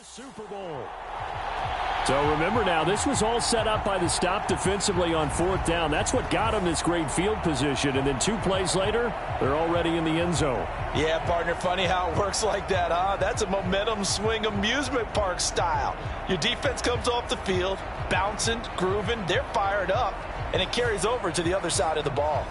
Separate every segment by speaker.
Speaker 1: Super Bowl. So remember now, this was all set up by the stop defensively on fourth down. That's what got them this great field position. And then 2 plays later, they're already in the end zone.
Speaker 2: Yeah, partner, funny how it works like that, huh? That's a momentum swing amusement park style. Your defense comes off the field, bouncing, grooving, they're fired up, and it carries over to the other side of the ball.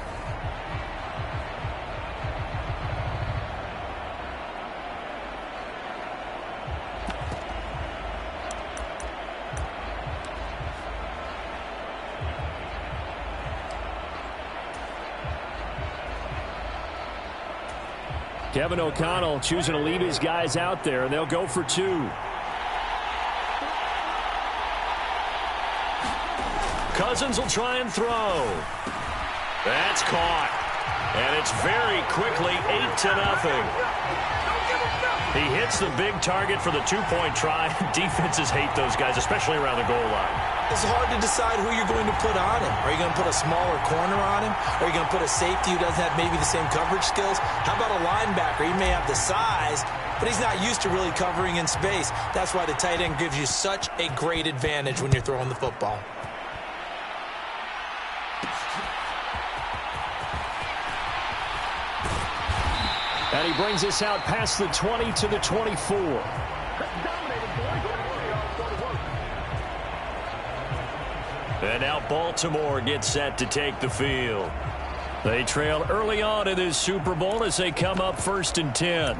Speaker 1: Kevin O'Connell choosing to leave his guys out there, and they'll go for 2. Cousins will try and throw. That's caught. And it's very quickly 8-0. He hits the big target for the 2-point try. Defenses hate those guys, especially around the goal line.
Speaker 2: It's hard to decide who you're going to put on him. Are you going to put a smaller corner on him? Are you going to put a safety who doesn't have maybe the same coverage skills? How about a linebacker? He may have the size, but he's not used to really covering in space. That's why the tight end gives you such a great advantage when you're throwing the football.
Speaker 1: And he brings us out past the 20 to the 24. And now Baltimore gets set to take the field. They trail early on in this Super Bowl as they come up 1st and 10.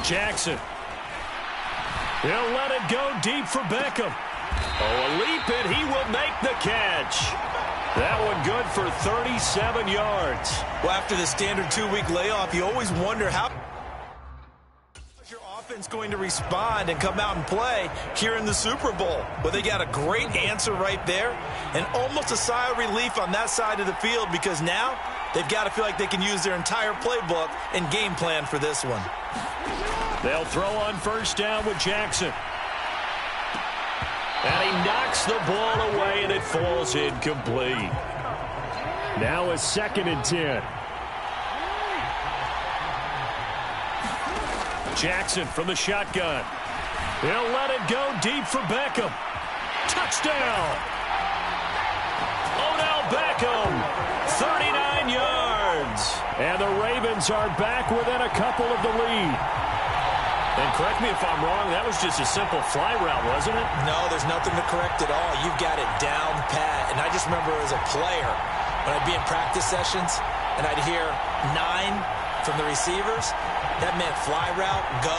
Speaker 1: Jackson. He'll let it go deep for Beckham. Oh, a leap, and he will make the catch. That one good for 37 yards.
Speaker 2: Well, after the standard 2-week layoff, you always wonder how your offense going to respond and come out and play here in the Super Bowl. Well, they got a great answer right there, and almost a sigh of relief on that side of the field, because now they've got to feel like they can use their entire playbook and game plan for this one.
Speaker 1: They'll throw on 1st down with Jackson. And he knocks the ball away, and it falls incomplete. Now a 2nd and 10. Jackson from the shotgun. He'll let it go deep for Beckham. Touchdown! Odell Beckham, 39 yards. And the Ravens are back within a couple of the lead. And correct me if I'm wrong, that was just a simple fly route, wasn't it?
Speaker 2: No, there's nothing to correct at all. You've got it down pat. And I just remember as a player, when I'd be in practice sessions, and I'd hear 9 from the receivers, that meant fly route, go,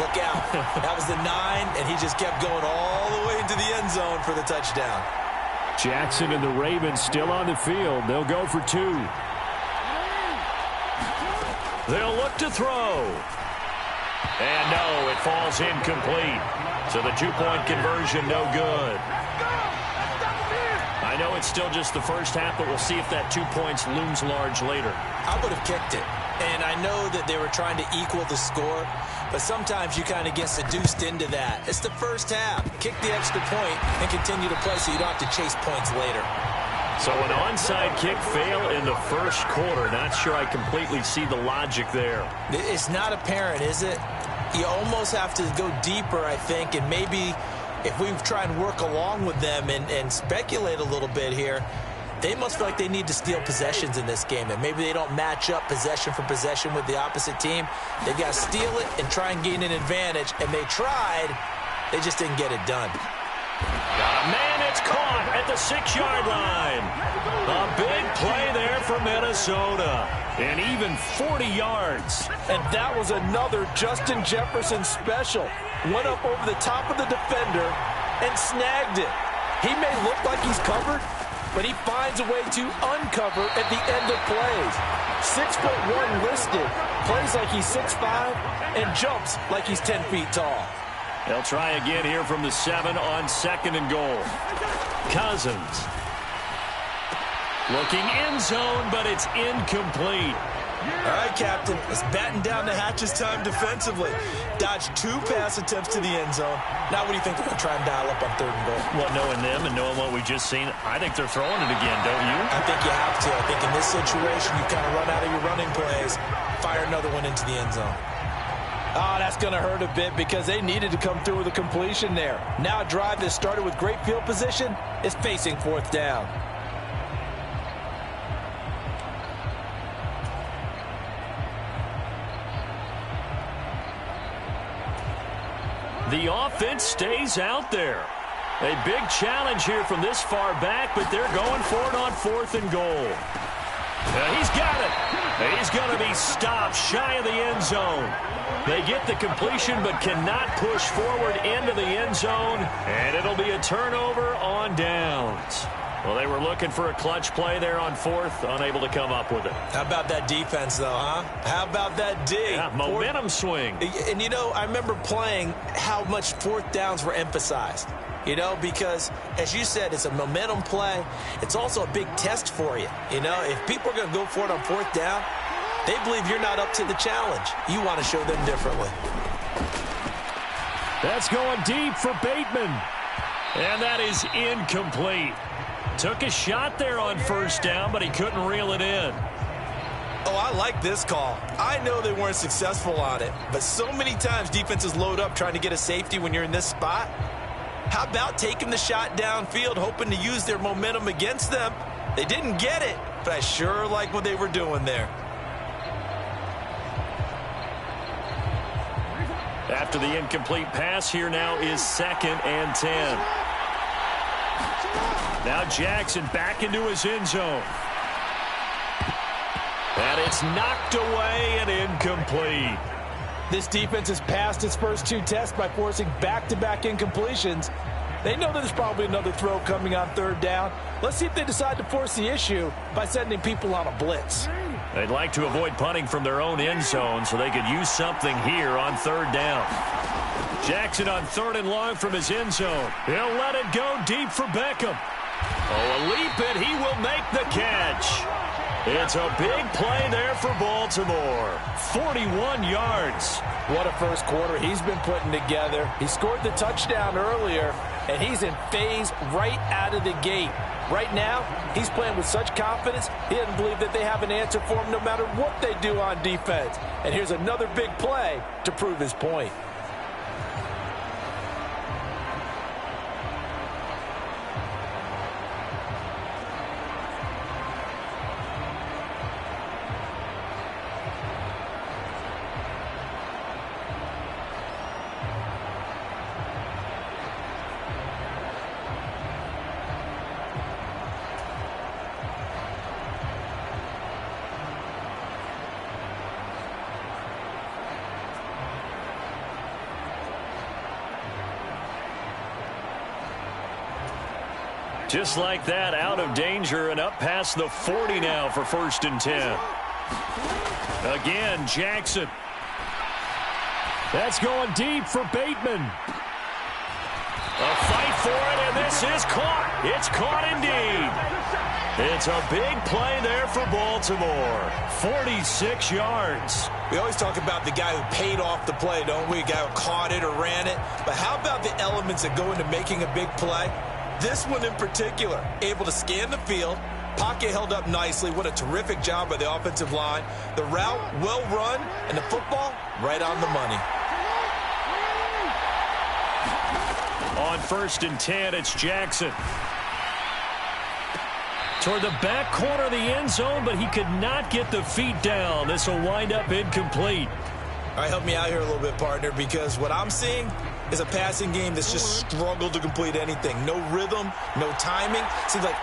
Speaker 2: look out. That was the 9, and he just kept going all the way into the end zone for the touchdown.
Speaker 1: Jackson and the Ravens still on the field. They'll go for 2. They'll look to throw. And no, it falls incomplete. So the 2-point conversion, no good. I know it's still just the first half, but we'll see if that 2 points looms large later.
Speaker 2: I would have kicked it. And I know that they were trying to equal the score, but sometimes you kind of get seduced into that. It's the first half. Kick the extra point and continue to play so you don't have to chase points later.
Speaker 1: So an onside kick fail in the first quarter. Not sure I completely see the logic there.
Speaker 2: It's not apparent, is it? You almost have to go deeper, I think, and maybe if we try and work along with them and speculate a little bit here, they must feel like they need to steal possessions in this game, and maybe they don't match up possession for possession with the opposite team. They've got to steal it and try and gain an advantage, and they tried. They just didn't get it done.
Speaker 1: Got a man, it's caught at the 6-yard line. A big play there for Minnesota. And even 40 yards.
Speaker 2: And that was another Justin Jefferson special. Went up over the top of the defender and snagged it. He may look like he's covered, but he finds a way to uncover at the end of plays. 6'1" listed, plays like he's 6'5", and jumps like he's 10 feet tall.
Speaker 1: They'll try again here from the 7 on 2nd and goal. Cousins. Looking end zone, but it's incomplete.
Speaker 2: All right, Captain. It's batten down the hatches time defensively. Dodged 2 pass attempts to the end zone. Now what do you think they're going to try and dial up on 3rd and goal?
Speaker 1: Well, knowing them and knowing what we just seen, I think they're throwing it again, don't you?
Speaker 2: I think you have to. I think in this situation, you kind of run out of your running plays, fire another one into the end zone.
Speaker 3: Oh, that's going to hurt a bit because they needed to come through with a completion there. Now a drive that started with great field position is facing 4th down.
Speaker 1: The offense stays out there. A big challenge here from this far back, but they're going for it on 4th and goal. He's got it. He's going to be stopped shy of the end zone. They get the completion but cannot push forward into the end zone, and it'll be a turnover on downs. Well, they were looking for a clutch play there on 4th, unable to come up with it.
Speaker 2: How about that defense, though, huh? How about that D?
Speaker 1: Yeah, momentum swing.
Speaker 2: And, you know, I remember playing how much 4th downs were emphasized. You know, because, as you said, it's a momentum play. It's also a big test for you. You know, if people are going to go for it on 4th down, they believe you're not up to the challenge. You want to show them differently.
Speaker 1: That's going deep for Bateman. And that is incomplete. Took a shot there on 1st down, but he couldn't reel it in.
Speaker 2: Oh, I like this call. I know they weren't successful on it, but so many times defenses load up trying to get a safety when you're in this spot. How about taking the shot downfield, hoping to use their momentum against them? They didn't get it, but I sure like what they were doing there.
Speaker 1: After the incomplete pass, here now is 2nd and 10. Now Jackson back into his end zone. And it's knocked away and incomplete.
Speaker 3: This defense has passed its first 2 tests by forcing back-to-back incompletions. They know that there's probably another throw coming on 3rd down. Let's see if they decide to force the issue by sending people on a blitz.
Speaker 1: They'd like to avoid punting from their own end zone so they could use something here on 3rd down. Jackson on 3rd and long from his end zone. He'll let it go deep for Beckham. Oh, a leap it. He will make the catch. It's a big play there for Baltimore. 41 yards.
Speaker 3: What a first quarter he's been putting together. He scored the touchdown earlier, and he's in phase right out of the gate. Right now, he's playing with such confidence, he doesn't believe that they have an answer for him no matter what they do on defense. And here's another big play to prove his point.
Speaker 1: Just like that, out of danger and up past the 40 now for 1st and 10. Again, Jackson. That's going deep for Bateman. A fight for it, and this is caught. It's caught indeed. It's a big play there for Baltimore. 46 yards.
Speaker 2: We always talk about the guy who paid off the play, don't we? A guy who caught it or ran it. But how about the elements that go into making a big play? This one in particular, able to scan the field, pocket held up nicely. What a terrific job by the offensive line. The route, well run, and the football, right on the money.
Speaker 1: On 1st and 10, it's Jackson. Toward the back corner of the end zone, but he could not get the feet down. This will wind up incomplete.
Speaker 2: All right, help me out here a little bit, partner, because what I'm seeing is a passing game that's just struggled to complete anything. No rhythm, no timing. Seems like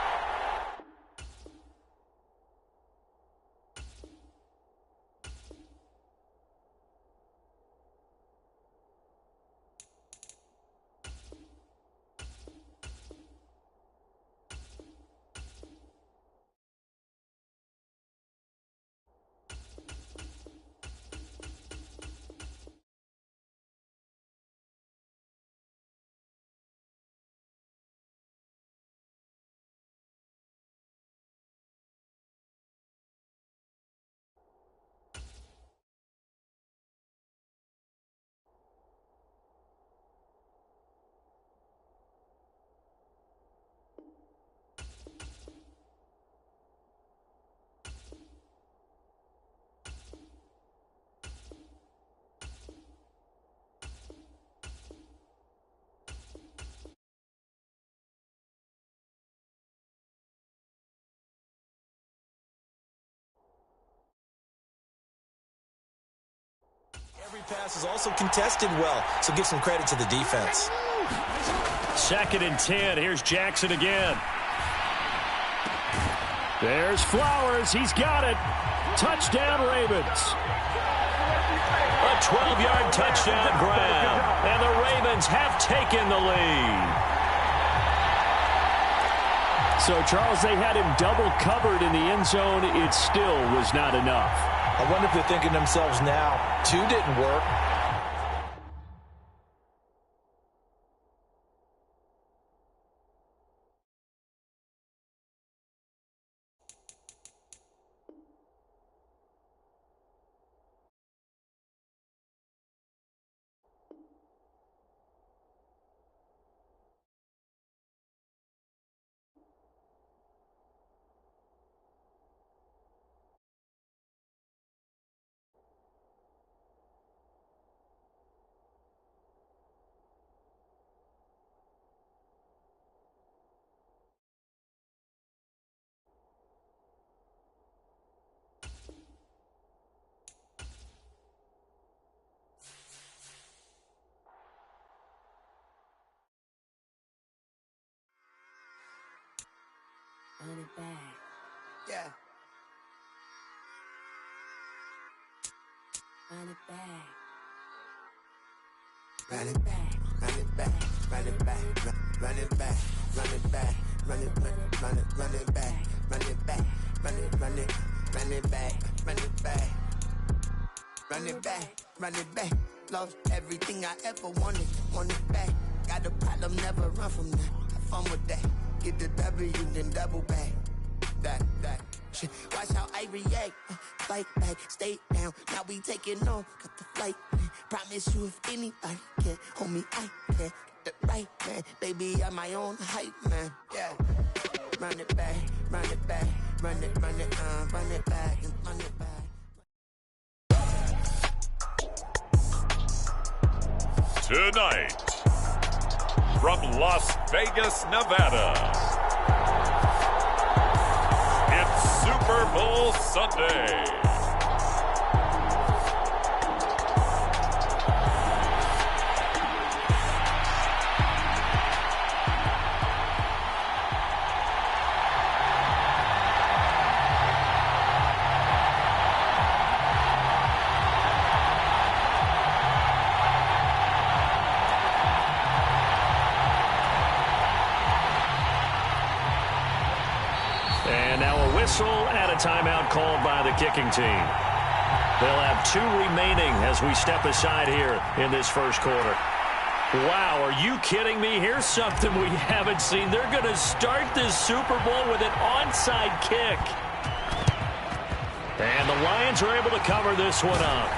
Speaker 2: pass is also contested well, so give some credit to the defense.
Speaker 1: 2nd and 10. Here's Jackson again. There's Flowers. He's got it. Touchdown, Ravens. A 12-yard touchdown grab. And the Ravens have taken the lead. So, Charles, they had him double covered in the end zone. It still was not enough.
Speaker 2: I wonder if they're thinking to themselves now, 2 didn't work.
Speaker 4: Run it back.
Speaker 5: Yeah.
Speaker 4: Run it back.
Speaker 5: Run it back. Run it back. Run it back. Run it back. Run it back. Run it back. Run it back. Run it back. Run it run it run it back. Run it back. Run it back. Run it back. Lost everything I ever wanted. Want it back. Got a problem, never run from that. Have fun with that. Get the W, then double back. That shit. Watch how I react. Fight back, stay down. Now we taking off. Got the flight. Promise you if anybody can hold me, I can. Get the right man. Baby, I'm my own hype man. Yeah. Run it back, run it back, run it back, and run it back.
Speaker 6: Tonight, from Las Vegas, Nevada, it's Super Bowl Sunday.
Speaker 1: And now a whistle and a timeout called by the kicking team. They'll have 2 remaining as we step aside here in this first quarter. Wow, are you kidding me? Here's something we haven't seen. They're going to start this Super Bowl with an onside kick. And the Lions are able to cover this one up.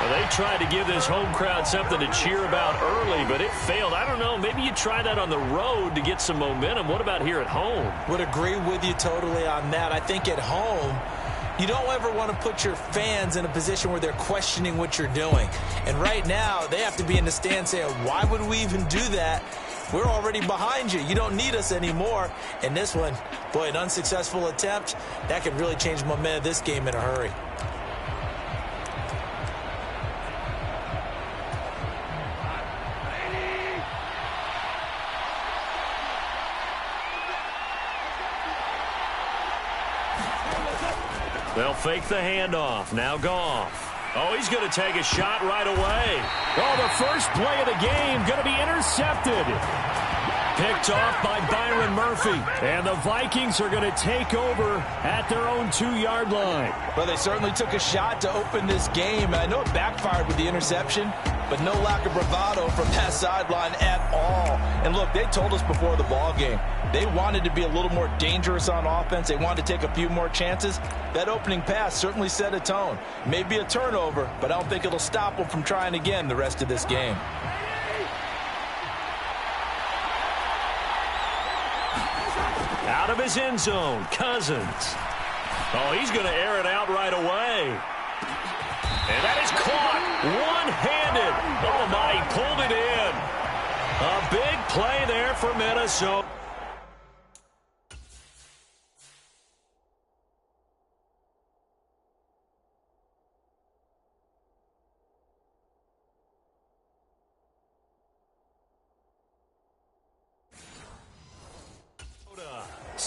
Speaker 1: Well, they tried to give this home crowd something to cheer about early, but it failed. I don't know. Maybe you try that on the road to get some momentum. What about here at home?
Speaker 2: Would agree with you totally on that. I think at home, you don't ever want to put your fans in a position where they're questioning what you're doing. And right now, they have to be in the stand saying, why would we even do that? We're already behind you. You don't need us anymore. And this one, boy, an unsuccessful attempt, that could really change the momentum of this game in a hurry.
Speaker 1: They'll fake the handoff. Now Goff. Oh, he's going to take a shot right away. Oh, the first play of the game going to be intercepted. Picked off by Byron Murphy. And the Vikings are going to take over at their own 2-yard line.
Speaker 2: Well, they certainly took a shot to open this game. I know it backfired with the interception, but no lack of bravado from that sideline at all. And look, they told us before the ball game, they wanted to be a little more dangerous on offense. They wanted to take a few more chances. That opening pass certainly set a tone. Maybe a turnover, but I don't think it'll stop them from trying again the rest of this game.
Speaker 1: Out of his end zone, Cousins. Oh, he's going to air it out right away. And that is caught one-handed. Oh, my, he pulled it in. A big play there for Minnesota.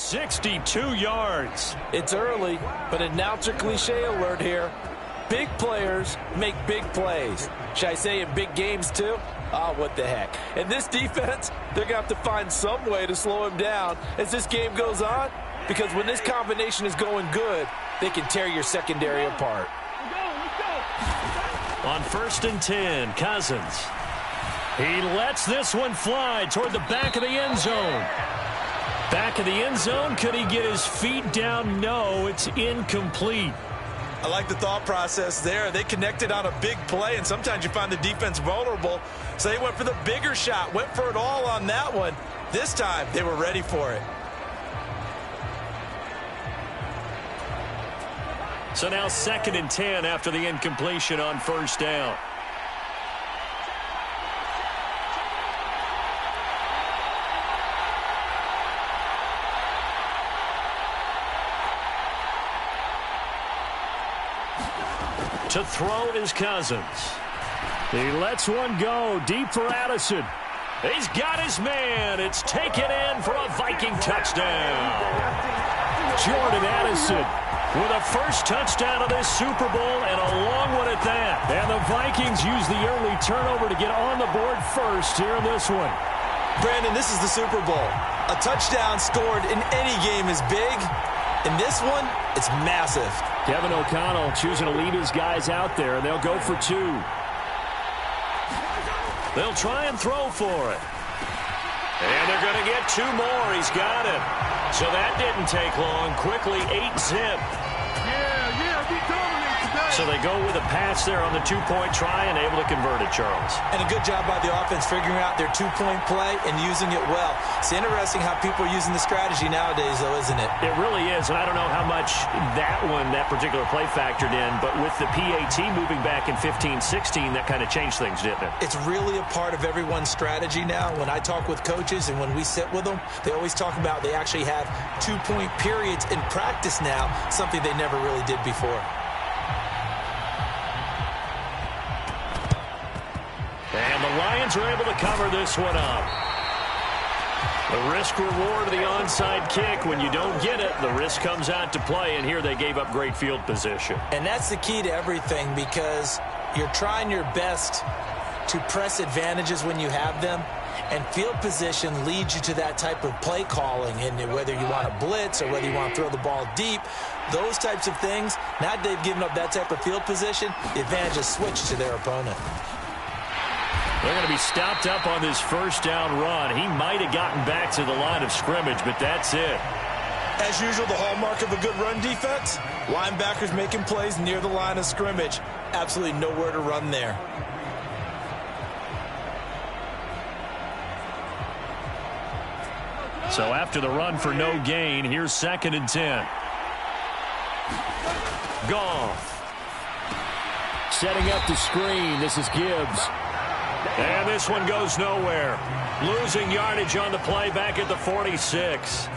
Speaker 1: 62 yards.
Speaker 3: It's early, but announcer cliche alert here. Big players make big plays. Should I say in big games too? Oh, what the heck. And this defense, they're going to have to find some way to slow him down as this game goes on, because when this combination is going good, they can tear your secondary apart.
Speaker 1: On 1st and 10, Cousins. He lets this one fly toward the back of the end zone. Back of the end zone. Could he get his feet down? No, it's incomplete.
Speaker 2: I like the thought process there. They connected on a big play, and sometimes you find the defense vulnerable. So they went for the bigger shot, went for it all on that one. This time, they were ready for it.
Speaker 1: So now 2nd and 10 after the incompletion on 1st down. To throw is Cousins. He lets one go deep for Addison. He's got his man. It's taken in for a Viking touchdown. Jordan Addison with a first touchdown of this Super Bowl, and a long one at that. And the Vikings use the early turnover to get on the board first here in this one.
Speaker 2: Brandon, this is the Super Bowl. A touchdown scored in any game is big. In this one, it's massive.
Speaker 1: Kevin O'Connell choosing to lead his guys out there, and they'll go for 2. They'll try and throw for it. And they're going to get 2 more. He's got it. So that didn't take long. Quickly, 8-zip.
Speaker 7: We dominate today.
Speaker 1: So they go with a pass there on the 2-point try and able to convert it, Charles.
Speaker 2: And a good job by the offense figuring out their 2-point play and using it well. It's interesting how people are using the strategy nowadays, though, isn't it?
Speaker 1: It really is, and I don't know how much that particular play factored in, but with the PAT moving back in 15-16, that kind of changed things, didn't it?
Speaker 2: It's really a part of everyone's strategy now. When I talk with coaches and when we sit with them, they always talk about they actually have 2-point periods in practice now, something they never really did before.
Speaker 1: And the Lions are able to cover this one up. The risk-reward of the onside kick. When you don't get it, the risk comes out to play, and here they gave up great field position.
Speaker 2: And that's the key to everything, because you're trying your best to press advantages when you have them, and field position leads you to that type of play calling. And whether you want to blitz or whether you want to throw the ball deep, those types of things, now that they've given up that type of field position, the advantage is switched to their opponent.
Speaker 1: They're going to be stopped up on this 1st down run. He might have gotten back to the line of scrimmage, but that's it.
Speaker 2: As usual, the hallmark of a good run defense, linebackers making plays near the line of scrimmage. Absolutely nowhere to run there.
Speaker 1: So after the run for no gain, here's 2nd and 10. Goff. Setting up the screen. This is Gibbs. And this one goes nowhere. Losing yardage on the play back at the 46.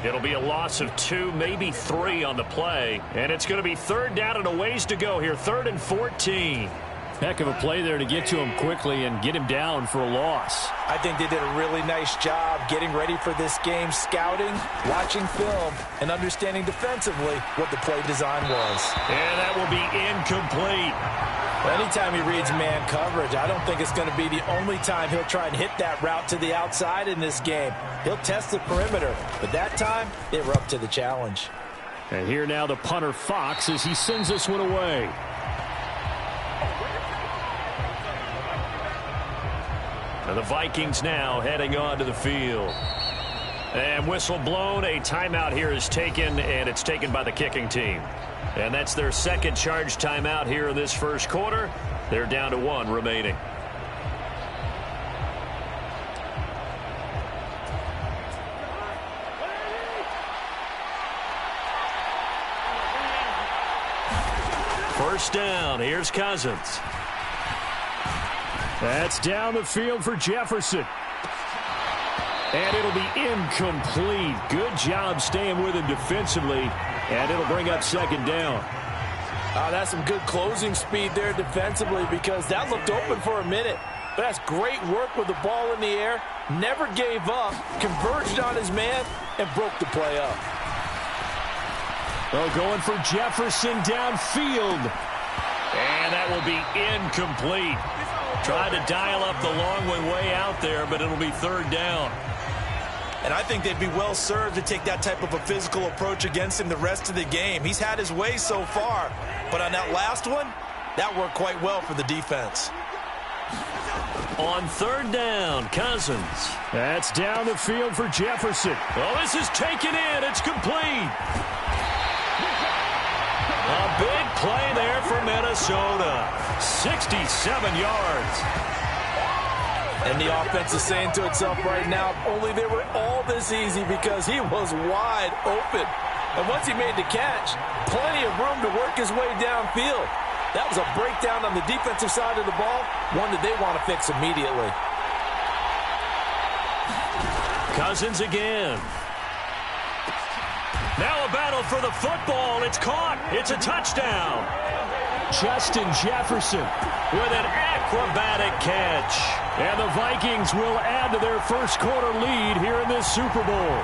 Speaker 1: It'll be a loss of 2, maybe 3 on the play. And it's going to be 3rd down and a ways to go here. 3rd and 14. Heck of a play there to get to him quickly and get him down for a loss.
Speaker 3: I think they did a really nice job getting ready for this game, scouting, watching film, and understanding defensively what the play design was.
Speaker 1: And that will be incomplete.
Speaker 3: Anytime he reads man coverage, I don't think it's going to be the only time he'll try and hit that route to the outside in this game. He'll test the perimeter, but that time, they were up to the challenge.
Speaker 1: And here now the punter Fox as he sends this one away. And the Vikings now heading onto the field. And whistle blown. A timeout here is taken, and it's taken by the kicking team. And that's their 2nd charge timeout here in this 1st quarter. They're down to 1 remaining. First down. Here's Cousins. That's down the field for Jefferson. And it'll be incomplete. Good job staying with him defensively. And it'll bring up 2nd down.
Speaker 3: That's some good closing speed there defensively, because that looked open for a minute. But that's great work with the ball in the air never gave up, converged on his man, and broke the play up.
Speaker 1: Oh, going for Jefferson downfield. And that will be incomplete. Tried to dial up the long one way out there, but it'll be third down.
Speaker 2: And I think they'd be well served to take that type of a physical approach against him the rest of the game. He's had his way so far, but on that last one, that worked quite well for the defense.
Speaker 1: On third down, Cousins. That's down the field for Jefferson. Well, this is taken in. It's complete. A big play there for Minnesota. 67 yards.
Speaker 3: And the offense is saying to itself right now, only they were all this easy because he was wide open. And once he made the catch, plenty of room to work his way downfield. That was a breakdown on the defensive side of the ball, one that they want to fix immediately.
Speaker 1: Cousins again. Now a battle for the football. It's caught. It's a touchdown. Justin Jefferson with an acrobatic catch. And the Vikings will add to their first quarter lead here in this Super Bowl.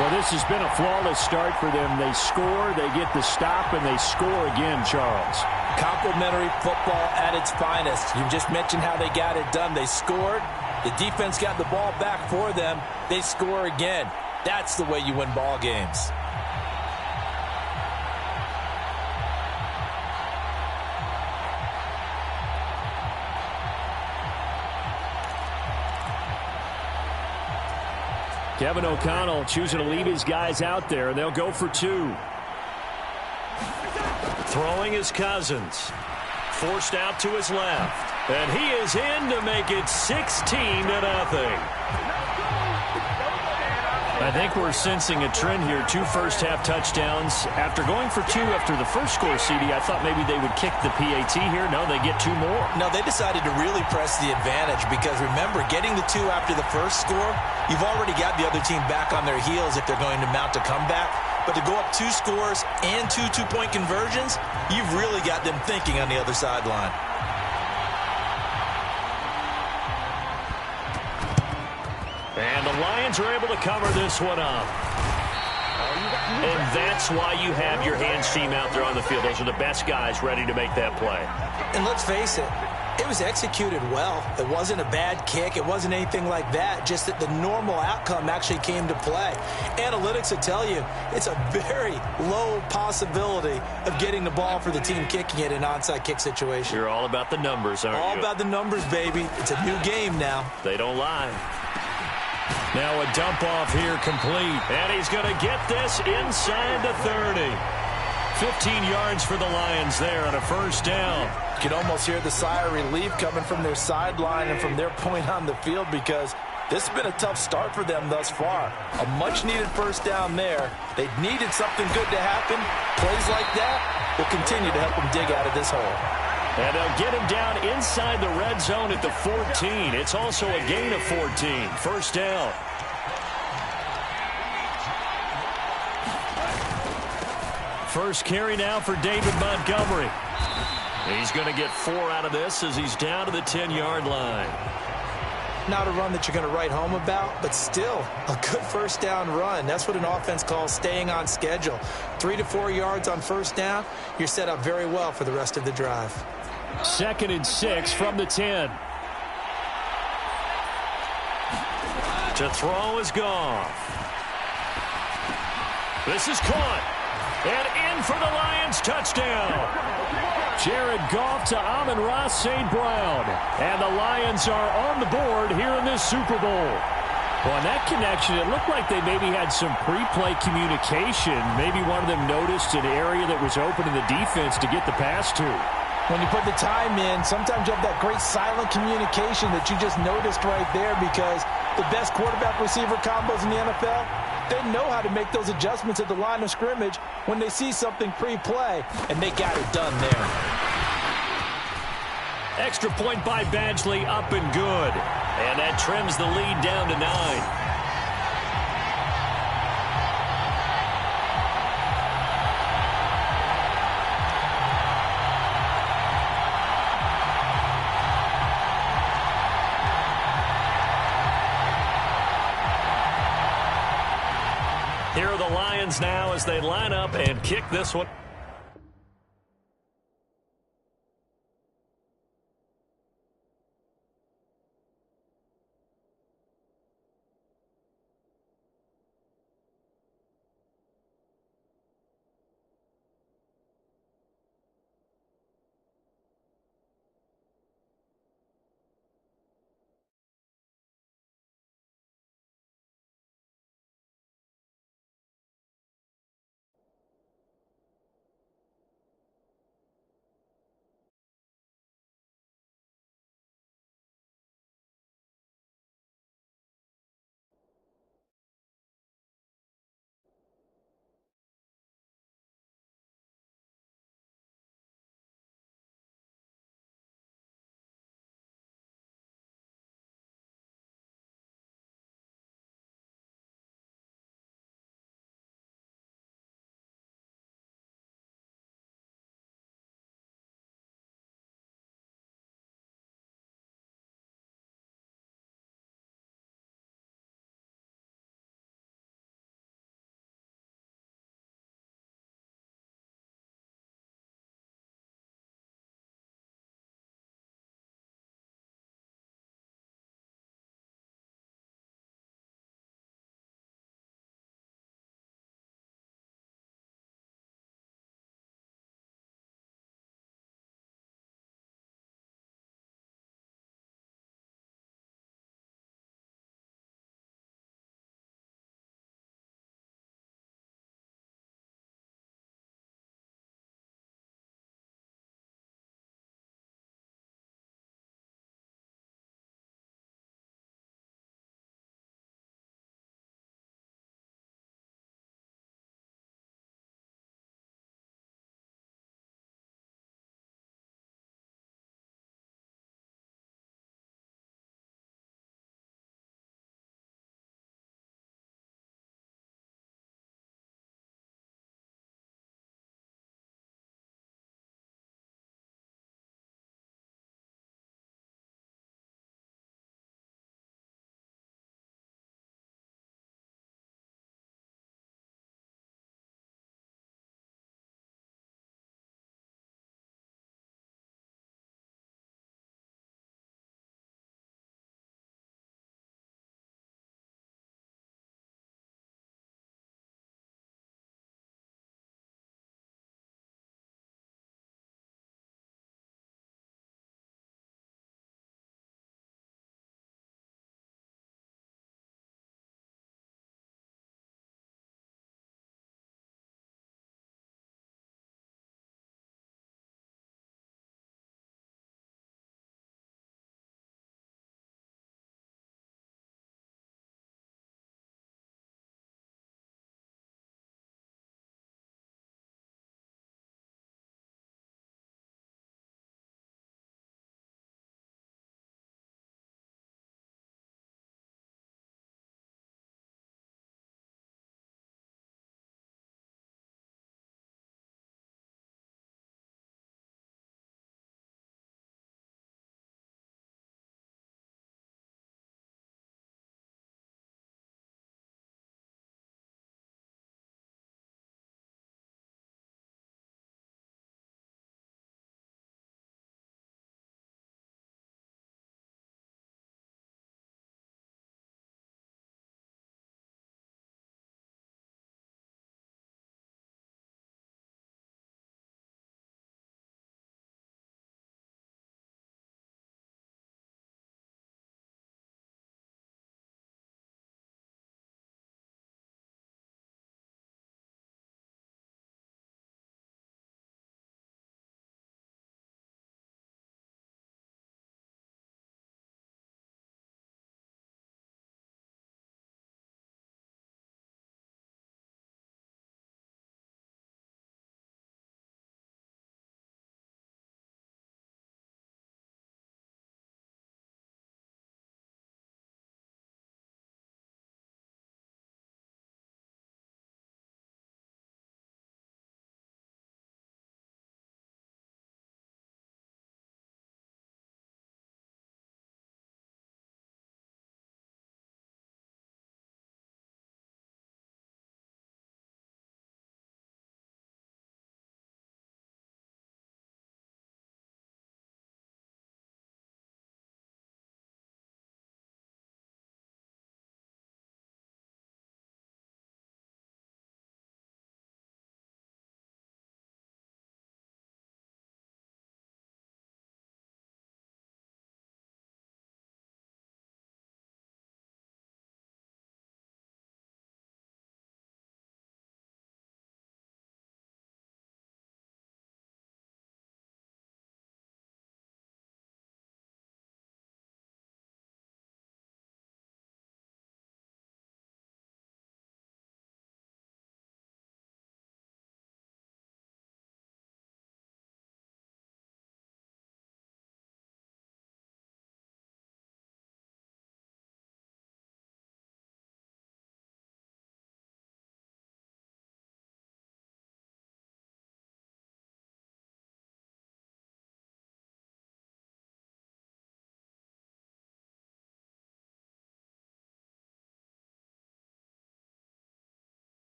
Speaker 1: Well, this has been a flawless start for them. They score, they get the stop, and they score again, Charles.
Speaker 3: Complimentary football at its finest. You just mentioned how they got it done. They scored. The defense got the ball back for them. They score again. That's the way you win ball games.
Speaker 1: Kevin O'Connell choosing to leave his guys out there. They'll go for two. Throwing is Cousins. Forced out to his left. And he is in to make it 16-0. I think we're sensing a trend here. 2 first-half touchdowns. After going for 2 after the first score, CD, I thought maybe they would kick the PAT here. No, they get 2 more.
Speaker 2: No, they decided to really press the advantage because, remember, getting the 2 after the first score, you've already got the other team back on their heels if they're going to mount a comeback. But to go up 2 scores and 2 two-point conversions, you've really got them thinking on the other sideline.
Speaker 1: And the Lions are able to cover this one up. And that's why you have your hands team out there on the field. Those are the best guys ready to make that play.
Speaker 2: And let's face it, it was executed well. It wasn't a bad kick. It wasn't anything like that. Just that the normal outcome actually came to play. Analytics will tell you it's a very low possibility of getting the ball for the team kicking it in an onside kick situation.
Speaker 1: You're all about the numbers, aren't you?
Speaker 2: All about the numbers, baby. It's a new game now.
Speaker 1: They don't lie. Now a dump off here complete. And he's going to get this inside the 30. 15 yards for the Lions there on a first down.
Speaker 3: You can almost hear the sigh of relief coming from their sideline and from their point on the field because this has been a tough start for them thus far. A much-needed first down there. They needed something good to happen. Plays like that will continue to help them dig out of this hole.
Speaker 1: And they'll get him down inside the red zone at the 14. It's also a gain of 14. First down. First carry now for David Montgomery. He's going to get 4 out of this as he's down to the 10-yard line.
Speaker 2: Not a run that you're going to write home about, but still a good first down run. That's what an offense calls staying on schedule. 3 to 4 yards on first down, you're set up very well for the rest of the drive.
Speaker 1: 2nd and 6 from the 10. To throw is Goff. This is caught. And in for the Lions touchdown. Jared Goff to Amon-Ra St. Brown. And the Lions are on the board here in this Super Bowl. Well, on that connection, it looked like they maybe had some pre-play communication. Maybe one of them noticed an area that was open in the defense to get the pass to.
Speaker 3: When you put the time in, sometimes you have that great silent communication that you just noticed right there because the best quarterback-receiver combos in the NFL, they know how to make those adjustments at the line of scrimmage when they see something pre-play, and they got it done there.
Speaker 1: Extra point by Badgley, up and good. And that trims the lead down to 9. Here are the Lions now as they line up and kick this one.